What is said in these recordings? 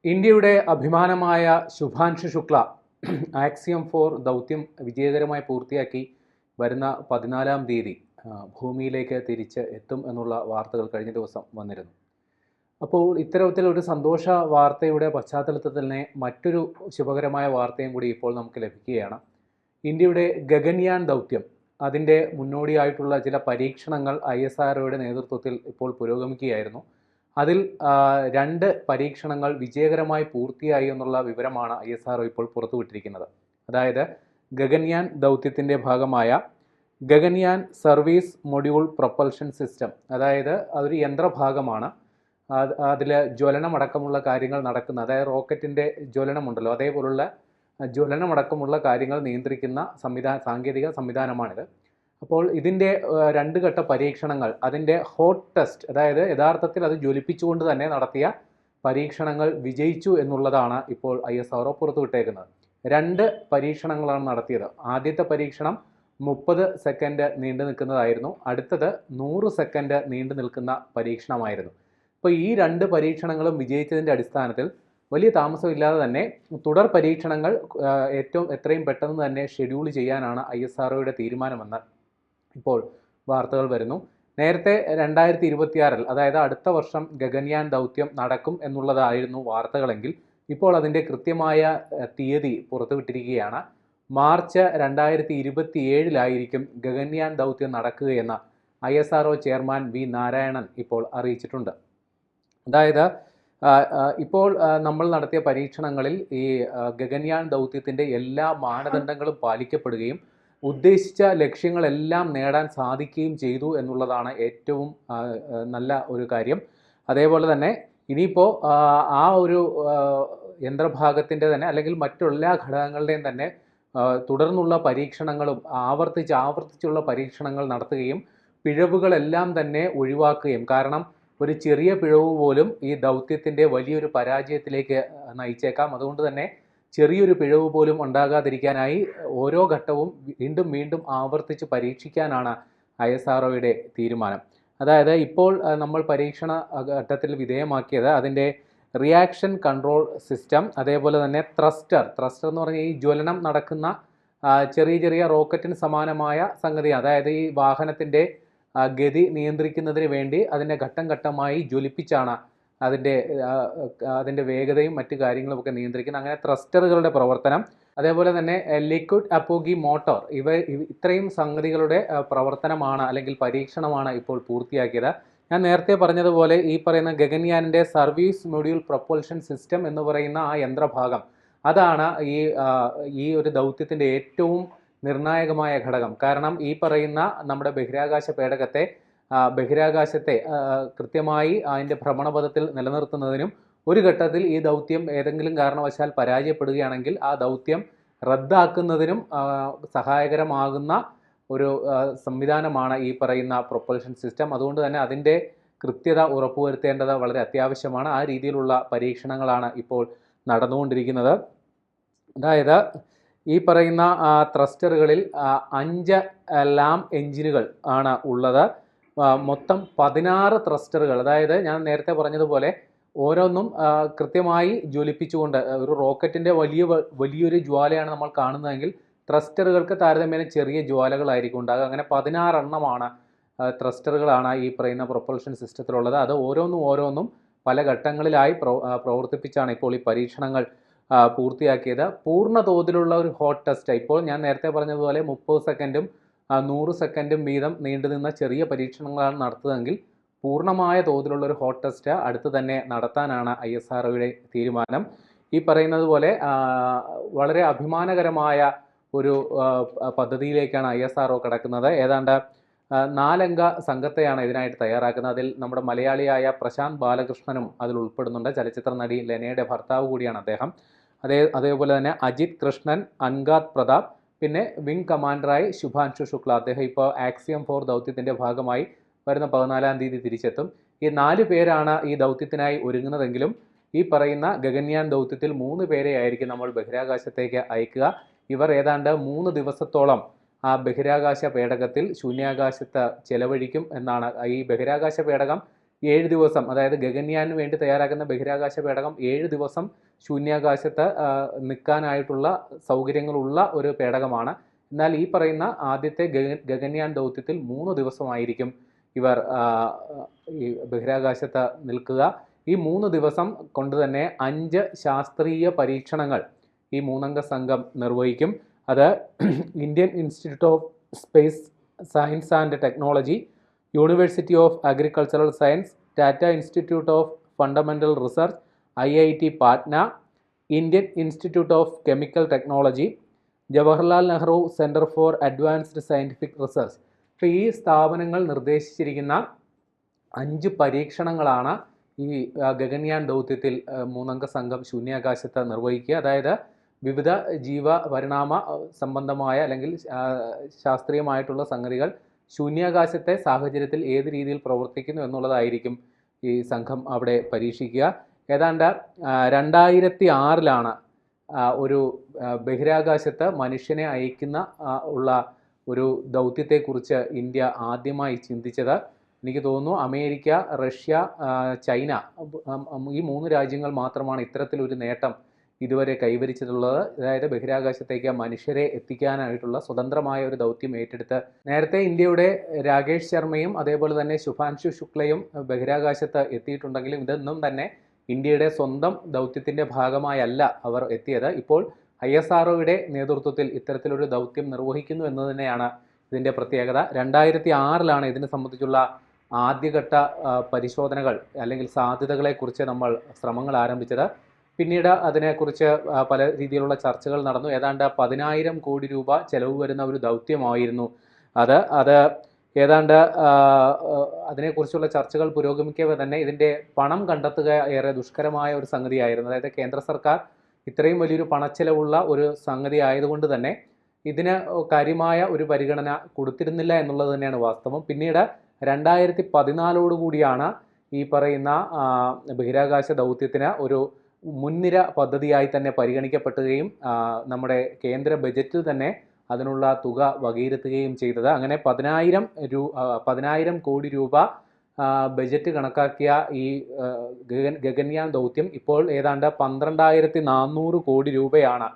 ഇന്ത്യയുടെ അഭിമാനമായ ശുഭാൻഷു ശുക്ല ആക്സിയം 4 ദൗത്യം വിജയകരമായി പൂർത്തിയാക്കി വരുന്ന 14-ാം തീയതി ഭൂമിയിലേക്ക് തിരിച്ച് എത്തും എന്നുള്ള വാർത്തകൾ കഴിഞ്ഞ ദിവസം വന്നിരുന്നു. അപ്പോൾ ഇത്തരത്തിലൊരു സന്തോഷ വാർത്തയുടെ പശ്ചാത്തലത്തിൽ തന്നെ മറ്റൊരു ശുഭകരമായ വാർത്തയും കൂടി ഇപ്പോൾ നമുക്ക് ലഭിക്കുകയാണ്. ഇന്ത്യയുടെ ഗഗൻയാൻ ദൗത്യം അതിൻ്റെ മുന്നോടിയായിട്ടുള്ള ചില പരീക്ഷണങ്ങൾ ISROയുടെ നേതൃത്വത്തിൽ ഇപ്പോൾ പുരോഗമിക്കുകയായിരുന്നു. അതിൽ 2 പരീക്ഷണങ്ങൾ വിജയകരമായി പൂർത്തിയായി എന്നുള്ള വിവരമാണ് ISRO ഇപ്പോൾ പുറത്തുവിട്ടിരിക്കുന്നത്. അതായത് ഗഗൻയാൻ ദൗത്യത്തിൻ്റെ ഭാഗമായ Gaganyaan service module propulsion system, അതായത് അതൊരു യന്ത്രഭാഗമാണ്. അതിൽ ജ്വലനമടക്കമുള്ള കാര്യങ്ങൾ നടക്കുന്ന, അതായത് റോക്കറ്റിൻ്റെ ജ്വലനമുണ്ടല്ലോ, അതേപോലുള്ള ജ്വലനമടക്കമുള്ള കാര്യങ്ങൾ നിയന്ത്രിക്കുന്ന സാങ്കേതിക സംവിധാനമാണിത്. അപ്പോൾ ഇതിൻ്റെ 2 ഘട്ട പരീക്ഷണങ്ങൾ, അതിൻ്റെ ഹോട്ട് ടെസ്റ്റ്, അതായത് യഥാർത്ഥത്തിൽ അത് ജ്വലിപ്പിച്ചുകൊണ്ട് തന്നെ നടത്തിയ പരീക്ഷണങ്ങൾ വിജയിച്ചു എന്നുള്ളതാണ് ഇപ്പോൾ ISRO പുറത്തുവിട്ടേക്കുന്നത്. 2 പരീക്ഷണങ്ങളാണ് നടത്തിയത്. ആദ്യത്തെ പരീക്ഷണം 30 സെക്കൻഡ് നീണ്ടു നിൽക്കുന്നതായിരുന്നു. അടുത്തത് 100 സെക്കൻഡ് നീണ്ടു നിൽക്കുന്ന പരീക്ഷണമായിരുന്നു. അപ്പോൾ ഈ 2 പരീക്ഷണങ്ങളും വിജയിച്ചതിൻ്റെ അടിസ്ഥാനത്തിൽ വലിയ താമസമില്ലാതെ തന്നെ തുടർ പരീക്ഷണങ്ങൾ എത്രയും പെട്ടെന്ന് തന്നെ ഷെഡ്യൂൾ ചെയ്യാനാണ് ISROയുടെ തീരുമാനമെന്ന് ഇപ്പോൾ വാർത്തകൾ വരുന്നു. നേരത്തെ 2026-ൽ, അതായത് അടുത്ത വർഷം ഗഗൻയാൻ ദൗത്യം നടക്കും എന്നുള്ളതായിരുന്നു വാർത്തകളെങ്കിൽ ഇപ്പോൾ അതിൻ്റെ കൃത്യമായ തീയതി പുറത്തുവിട്ടിരിക്കുകയാണ്. മാർച്ച് 2027-ലായിരിക്കും ഗഗൻയാൻ ദൗത്യം നടക്കുകയെന്ന് ISRO ചെയർമാൻ V. നാരായണൻ ഇപ്പോൾ അറിയിച്ചിട്ടുണ്ട്. അതായത് ഇപ്പോൾ നമ്മൾ നടത്തിയ പരീക്ഷണങ്ങളിൽ ഈ ഗഗൻയാൻ ദൗത്യത്തിൻ്റെ എല്ലാ മാനദണ്ഡങ്ങളും പാലിക്കപ്പെടുകയും ഉദ്ദേശിച്ച ലക്ഷ്യങ്ങളെല്ലാം നേടാൻ സാധിക്കുകയും ചെയ്തു എന്നുള്ളതാണ് ഏറ്റവും നല്ല ഒരു കാര്യം. അതേപോലെ തന്നെ ഇനിയിപ്പോൾ ആ ഒരു യന്ത്രഭാഗത്തിൻ്റെ തന്നെ അല്ലെങ്കിൽ മറ്റെല്ലാ ഘടകങ്ങളുടെയും തന്നെ തുടർന്നുള്ള പരീക്ഷണങ്ങളും ആവർത്തിച്ചുള്ള പരീക്ഷണങ്ങൾ നടത്തുകയും പിഴവുകളെല്ലാം തന്നെ ഒഴിവാക്കുകയും, കാരണം ഒരു ചെറിയ പിഴവ് പോലും ഈ ദൗത്യത്തിൻ്റെ വലിയൊരു പരാജയത്തിലേക്ക് നയിച്ചേക്കാം. അതുകൊണ്ട് തന്നെ ചെറിയൊരു പിഴവ് പോലും ഉണ്ടാകാതിരിക്കാനായി ഓരോ ഘട്ടവും വീണ്ടും ആവർത്തിച്ച് പരീക്ഷിക്കാനാണ് ISROയുടെ തീരുമാനം. അതായത് ഇപ്പോൾ നമ്മൾ പരീക്ഷണ ഘട്ടത്തിൽ വിധേയമാക്കിയത് അതിൻ്റെ റിയാക്ഷൻ കൺട്രോൾ സിസ്റ്റം, അതേപോലെ തന്നെ ത്രസ്റ്റർ എന്ന് പറഞ്ഞാൽ ഈ ജ്വലനം നടക്കുന്ന ചെറിയ റോക്കറ്റിന് സമാനമായ സംഗതിയാണ്. അതായത് ഈ വാഹനത്തിൻ്റെ ഗതി നിയന്ത്രിക്കുന്നതിന് വേണ്ടി അതിനെ ഘട്ടം ഘട്ടമായി ജ്വലിപ്പിച്ചാണ് അതിൻ്റെ വേഗതയും മറ്റു കാര്യങ്ങളുമൊക്കെ നിയന്ത്രിക്കുന്നത്. അങ്ങനെ ത്രസ്റ്ററുകളുടെ പ്രവർത്തനം, അതേപോലെ തന്നെ ലിക്വിഡ് അപ്പോഗി മോട്ടോർ, ഇത്രയും സംഗതികളുടെ പ്രവർത്തനമാണ് അല്ലെങ്കിൽ പരീക്ഷണമാണ് ഇപ്പോൾ പൂർത്തിയാക്കിയത്. ഞാൻ നേരത്തെ പറഞ്ഞതുപോലെ ഈ പറയുന്ന ഗഗൻയാനിൻ്റെ സർവീസ് മൊഡ്യൂൾ പ്രൊപ്പൽഷൻ സിസ്റ്റം എന്ന് പറയുന്ന ആ യന്ത്രഭാഗം, അതാണ് ഈ ഒരു ദൗത്യത്തിൻ്റെ ഏറ്റവും നിർണായകമായ ഘടകം. കാരണം ഈ പറയുന്ന നമ്മുടെ ബഹിരാകാശത്തെ കൃത്യമായി അതിൻ്റെ ഭ്രമണപഥത്തിൽ നിലനിർത്തുന്നതിനും ഒരു ഘട്ടത്തിൽ ഈ ദൗത്യം ഏതെങ്കിലും കാരണവശാൽ പരാജയപ്പെടുകയാണെങ്കിൽ ആ ദൗത്യം റദ്ദാക്കുന്നതിനും സഹായകരമാകുന്ന ഒരു സംവിധാനമാണ് ഈ പറയുന്ന പ്രൊപ്പൽഷൻ സിസ്റ്റം. അതുകൊണ്ട് തന്നെ അതിൻ്റെ കൃത്യത ഉറപ്പുവരുത്തേണ്ടത് വളരെ അത്യാവശ്യമാണ്. ആ രീതിയിലുള്ള പരീക്ഷണങ്ങളാണ് ഇപ്പോൾ നടന്നുകൊണ്ടിരിക്കുന്നത്. അതായത് ഈ പറയുന്ന ത്രസ്റ്ററുകളിൽ 5 ലാം എഞ്ചിനുകൾ ആണ് ഉള്ളത്. മൊത്തം 16 ത്രസ്റ്ററുകൾ, അതായത് ഞാൻ നേരത്തെ പറഞ്ഞതുപോലെ ഓരോന്നും കൃത്യമായി ജ്വലിപ്പിച്ചുകൊണ്ട്, ഒരു റോക്കറ്റിൻ്റെ വലിയൊരു ജ്വാലയാണ് നമ്മൾ കാണുന്നതെങ്കിൽ ത്രസ്റ്ററുകൾക്ക് താരതമ്യേന ചെറിയ ജ്വാലകളായിരിക്കും ഉണ്ടാകുക. അങ്ങനെ 16 എണ്ണമാണ് ത്രസ്റ്ററുകളാണ് ഈ പറയുന്ന പ്രൊപ്പൽഷൻ സിസ്റ്റത്തിലുള്ളത്. അത് ഓരോന്നും പല ഘട്ടങ്ങളിലായി പ്രവർത്തിപ്പിച്ചാണ് ഇപ്പോൾ ഈ പരീക്ഷണങ്ങൾ പൂർത്തിയാക്കിയത്. പൂർണ്ണ തോതിലുള്ള ഒരു ഹോട്ട് ടെസ്റ്റ്, ഇപ്പോൾ ഞാൻ നേരത്തെ പറഞ്ഞതുപോലെ 30 സെക്കൻഡും 100 സെക്കൻഡും വീതം നീണ്ടുനിന്ന ചെറിയ പരീക്ഷണങ്ങളാണ് നടത്തുന്നതെങ്കിൽ പൂർണ്ണമായ തോതിലുള്ള ഒരു ഹോട്ട് ടെസ്റ്റ് അടുത്ത് തന്നെ നടത്താനാണ് ISROയുടെ തീരുമാനം. ഈ പറയുന്നത് പോലെ വളരെ അഭിമാനകരമായ ഒരു പദ്ധതിയിലേക്കാണ് ISRO കടക്കുന്നത്. ഏതാണ്ട് 4 അംഗ സംഘത്തെയാണ് ഇതിനായിട്ട് തയ്യാറാക്കുന്നത്. അതിൽ നമ്മുടെ മലയാളിയായ പ്രശാന്ത് ബാലകൃഷ്ണനും അതിൽ ഉൾപ്പെടുന്നുണ്ട്. ചലച്ചിത്ര നടി ലെനയുടെ ഭർത്താവ് കൂടിയാണ് അദ്ദേഹം. അതേപോലെ തന്നെ അജിത് കൃഷ്ണൻ, അൻഗാത് പ്രതാപ്, പിന്നെ വിംഗ് കമാൻഡറായി ശുഭാൻഷു ശുക്ല. അദ്ദേഹം ഇപ്പോൾ ആക്സിയം 4 ദൗത്യത്തിൻ്റെ ഭാഗമായി വരുന്ന 14-ാം തീയതി തിരിച്ചെത്തും. ഈ 4 പേരാണ് ഈ ദൗത്യത്തിനായി ഒരുങ്ങുന്നതെങ്കിലും ഈ പറയുന്ന ഗഗൻയാൻ ദൗത്യത്തിൽ 3 പേരെയായിരിക്കും നമ്മൾ ബഹിരാകാശത്തേക്ക് അയക്കുക. ഇവർ ഏതാണ്ട് 3 ദിവസത്തോളം ആ ബഹിരാകാശ പേടകത്തിൽ ശൂന്യാകാശത്ത് ചെലവഴിക്കും എന്നാണ്. ഈ ബഹിരാകാശ പേടകം 7 ദിവസം, അതായത് ഗഗൻയാന് വേണ്ടി തയ്യാറാക്കുന്ന ബഹിരാകാശ പേടകം 7 ദിവസം ശൂന്യാകാശത്ത് നിൽക്കാനായിട്ടുള്ള സൗകര്യങ്ങളുള്ള ഒരു പേടകമാണ്. എന്നാൽ ഈ പറയുന്ന ആദ്യത്തെ ഗഗൻയാൻ ദൗത്യത്തിൽ 3 ദിവസമായിരിക്കും ഇവർ ഈ ബഹിരാകാശത്ത് നിൽക്കുക. ഈ 3 ദിവസം കൊണ്ട് തന്നെ 5 ശാസ്ത്രീയ പരീക്ഷണങ്ങൾ ഈ 3 അംഗ സംഘം നിർവഹിക്കും. അത് Indian institute of space science and technology, university of agricultural science, Tata institute of fundamental research, IIT Patna, Indian institute of chemical technology, Jawaharlal Nehru centre for advanced scientific research. അപ്പോൾ ഈ സ്ഥാപനങ്ങൾ നിർദ്ദേശിച്ചിരിക്കുന്ന 5 പരീക്ഷണങ്ങളാണ് ഈ ഗഗൻയാൻ ദൗത്യത്തിൽ 3 അംഗ സംഘം ശൂന്യാകാശത്ത് നിർവഹിക്കുക. അതായത് വിവിധ ജീവപരിണാമ സംബന്ധമായ അല്ലെങ്കിൽ ശാസ്ത്രീയമായിട്ടുള്ള സംഗതികൾ ശൂന്യാകാശത്തെ സാഹചര്യത്തിൽ ഏത് രീതിയിൽ പ്രവർത്തിക്കുന്നു എന്നുള്ളതായിരിക്കും ഈ സംഘം അവിടെ പരീക്ഷിക്കുക. ഏതാണ്ട് 2006 ഒരു ബഹിരാകാശത്ത് മനുഷ്യനെ അയക്കുന്ന ഉള്ള ഒരു ദൗത്യത്തെക്കുറിച്ച് ഇന്ത്യ ആദ്യമായി ചിന്തിച്ചത്. എനിക്ക് തോന്നുന്നു അമേരിക്ക, റഷ്യ, ചൈന, ഈ 3 രാജ്യങ്ങൾ മാത്രമാണ് ഇത്തരത്തിലൊരു നേട്ടം ഇതുവരെ കൈവരിച്ചിട്ടുള്ളത്. അതായത് ബഹിരാകാശത്തേക്ക് മനുഷ്യരെ എത്തിക്കാനായിട്ടുള്ള സ്വതന്ത്രമായ ഒരു ദൗത്യം ഏറ്റെടുത്ത്. നേരത്തെ ഇന്ത്യയുടെ രാകേഷ് ശർമ്മയും അതേപോലെ തന്നെ ശുഭാൻഷു ശുക്ലയും ബഹിരാകാശത്ത് എത്തിയിട്ടുണ്ടെങ്കിലും ഇതൊന്നും തന്നെ ഇന്ത്യയുടെ സ്വന്തം ദൗത്യത്തിൻ്റെ ഭാഗമായല്ല അവർ എത്തിയത്. ഇപ്പോൾ ISROയുടെ നേതൃത്വത്തിൽ ഇത്തരത്തിലൊരു ദൗത്യം നിർവഹിക്കുന്നു എന്ന് തന്നെയാണ് ഇതിൻ്റെ പ്രത്യേകത. 2006 ഇതിനെ സംബന്ധിച്ചുള്ള ആദ്യഘട്ട പരിശോധനകൾ അല്ലെങ്കിൽ സാധ്യതകളെക്കുറിച്ച് നമ്മൾ ശ്രമങ്ങൾ ആരംഭിച്ചത്. പിന്നീട് അതിനെക്കുറിച്ച് പല രീതിയിലുള്ള ചർച്ചകൾ നടന്നു. ഏതാണ്ട് 10,000 കോടി രൂപ ചെലവ് വരുന്ന ഒരു ദൗത്യമായിരുന്നു അത്. ഏതാണ്ട് അതിനെക്കുറിച്ചുള്ള ചർച്ചകൾ പുരോഗമിക്കവേ തന്നെ ഇതിൻ്റെ പണം കണ്ടെത്തുക ഏറെ ദുഷ്കരമായ ഒരു സംഗതിയായിരുന്നു. അതായത് കേന്ദ്ര സർക്കാർ ഇത്രയും വലിയൊരു പണച്ചെലവുള്ള ഒരു സംഗതി ആയതുകൊണ്ട് തന്നെ ഇതിന് കാര്യമായ ഒരു പരിഗണന കൊടുത്തിരുന്നില്ല എന്നുള്ളത് തന്നെയാണ് വാസ്തവം. പിന്നീട് 2014 ഈ പറയുന്ന ബഹിരാകാശ ദൗത്യത്തിന് ഒരു മുൻനിര പദ്ധതിയായി തന്നെ പരിഗണിക്കപ്പെടുകയും നമ്മുടെ കേന്ദ്ര ബജറ്റിൽ തന്നെ അതിനുള്ള തുക വകയിരുത്തുകയും ചെയ്തത്. അങ്ങനെ 10,000 കോടി രൂപ ബജറ്റ് കണക്കാക്കിയ ഈ ഗഗൻയാൻ ദൗത്യം ഇപ്പോൾ ഏതാണ്ട് 12,400 കോടി രൂപയാണ്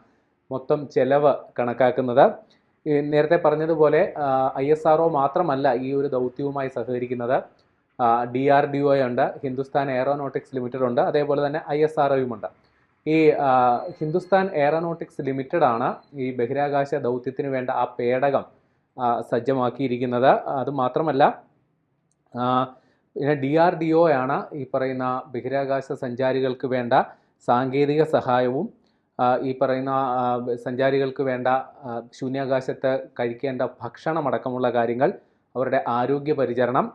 മൊത്തം ചെലവ് കണക്കാക്കുന്നത്. നേരത്തെ പറഞ്ഞതുപോലെ ISRO മാത്രമല്ല ഈ ഒരു ദൗത്യവുമായി സഹകരിക്കുന്നത്. DRDO ഉണ്ട്, ഹിന്ദുസ്ഥാൻ എയറോനോട്ടിക്സ് ലിമിറ്റഡ് ഉണ്ട്, അതേപോലെ തന്നെ ISROയും ഉണ്ട്. ഈ ഹിന്ദുസ്ഥാൻ എയറോനോട്ടിക്സ് ലിമിറ്റഡാണ് ഈ ബഹിരാകാശ ദൗത്യത്തിന് വേണ്ട ആ പേടകം സജ്ജമാക്കിയിരിക്കുന്നത്. അതുമാത്രമല്ല പിന്നെ DRDO ആണ് ഈ പറയുന്ന ബഹിരാകാശ സഞ്ചാരികൾക്ക് വേണ്ട സാങ്കേതിക സഹായവും ഈ പറയുന്ന സഞ്ചാരികൾക്ക് വേണ്ട ശൂന്യാകാശത്ത് കഴിക്കേണ്ട ഭക്ഷണമടക്കമുള്ള കാര്യങ്ങൾ, അവരുടെ ആരോഗ്യ പരിചരണം,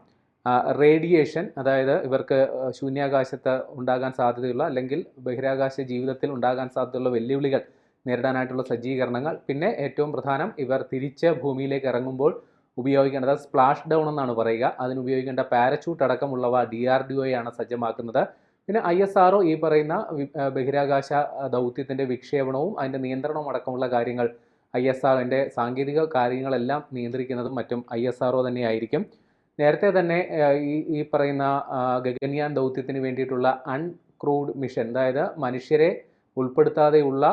റേഡിയേഷൻ, അതായത് ഇവർക്ക് ശൂന്യാകാശത്ത് ഉണ്ടാകാൻ സാധ്യതയുള്ള അല്ലെങ്കിൽ ബഹിരാകാശ ജീവിതത്തിൽ ഉണ്ടാകാൻ സാധ്യതയുള്ള വെല്ലുവിളികൾ നേരിടാനായിട്ടുള്ള സജ്ജീകരണങ്ങൾ, പിന്നെ ഏറ്റവും പ്രധാനം ഇവർ തിരിച്ച് ഭൂമിയിലേക്ക് ഇറങ്ങുമ്പോൾ ഉപയോഗിക്കേണ്ടത് സ്പ്ലാഷ് ഡൗൺ എന്നാണ് പറയുക, അതിനുപയോഗിക്കേണ്ട പാരച്യൂട്ട് അടക്കമുള്ളവ DRDOയാണ് സജ്ജമാക്കുന്നത്. പിന്നെ ISRO ഈ പറയുന്ന ബഹിരാകാശ ദൗത്യത്തിൻ്റെ വിക്ഷേപണവും അതിൻ്റെ നിയന്ത്രണവും അടക്കമുള്ള കാര്യങ്ങൾ ISROൻ്റെ സാങ്കേതിക കാര്യങ്ങളെല്ലാം നിയന്ത്രിക്കുന്നതും മറ്റും ISRO തന്നെയായിരിക്കും. നേരത്തെ തന്നെ ഈ പറയുന്ന ഗഗൻയാൻ ദൗത്യത്തിന് വേണ്ടിയിട്ടുള്ള അൺക്രൂഡ് മിഷൻ, അതായത് മനുഷ്യരെ ഉൾപ്പെടുത്താതെയുള്ള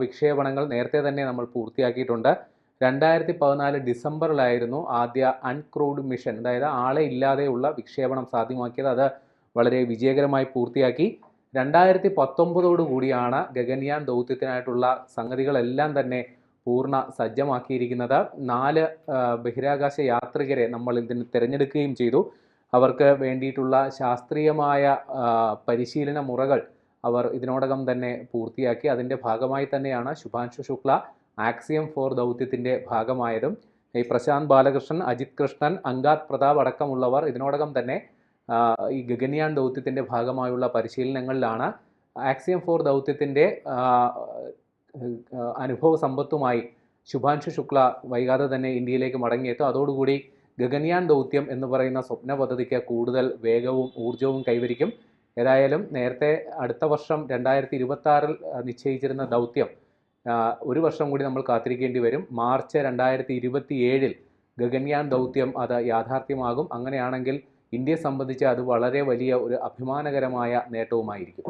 വിക്ഷേപണങ്ങൾ നേരത്തെ തന്നെ നമ്മൾ പൂർത്തിയാക്കിയിട്ടുണ്ട്. 2014 ഡിസംബറിലായിരുന്നു ആദ്യ അൺക്രൂഡ് മിഷൻ, അതായത് ആളെ ഇല്ലാതെയുള്ള വിക്ഷേപണം സാധ്യമാക്കിയത്. അത് വളരെ വിജയകരമായി പൂർത്തിയാക്കി. 2019 ഗഗൻയാൻ ദൗത്യത്തിനായിട്ടുള്ള സംഗതികളെല്ലാം തന്നെ പൂർണ്ണ സജ്ജമാക്കിയിരിക്കുന്നത്. 4 ബഹിരാകാശ യാത്രികരെ നമ്മൾ ഇതിന് തിരഞ്ഞെടുക്കുകയും ചെയ്തു. അവർക്ക് വേണ്ടിയിട്ടുള്ള ശാസ്ത്രീയമായ പരിശീലന മുറകൾ അവർ ഇതിനോടകം തന്നെ പൂർത്തിയാക്കി. അതിൻ്റെ ഭാഗമായി തന്നെയാണ് ശുഭാൻഷു ശുക്ല ആക്സിയം 4 ദൗത്യത്തിൻ്റെ ഭാഗമായതും. ഈ പ്രശാന്ത് ബാലകൃഷ്ണൻ, അജിത് കൃഷ്ണൻ, അങ്കാത് പ്രതാപ് അടക്കമുള്ളവർ ഇതിനോടകം തന്നെ ഈ ഗഗൻയാൻ ദൗത്യത്തിൻ്റെ ഭാഗമായുള്ള പരിശീലനങ്ങളിലാണ്. ആക്സിയം 4 ദൗത്യത്തിൻ്റെ അനുഭവ സമ്പത്തുമായി ശുഭാൻഷു ശുക്ല വൈകാതെ തന്നെ ഇന്ത്യയിലേക്ക് മടങ്ങിയെത്തും. അതോടുകൂടി ഗഗൻയാൻ ദൗത്യം എന്ന് പറയുന്ന സ്വപ്ന പദ്ധതിക്ക് കൂടുതൽ വേഗവും ഊർജവും കൈവരിക്കും. ഏതായാലും നേരത്തെ അടുത്ത വർഷം 2026 നിശ്ചയിച്ചിരുന്ന ദൗത്യം 1 വർഷം കൂടി നമ്മൾ കാത്തിരിക്കേണ്ടി വരും. മാർച്ച് 2027 ഗഗൻയാൻ ദൗത്യം അത് യാഥാർത്ഥ്യമാകും. അങ്ങനെയാണെങ്കിൽ ഇന്ത്യയെ സംബന്ധിച്ച് അത് വളരെ വലിയ ഒരു അഭിമാനകരമായ നേട്ടവുമായിരിക്കും.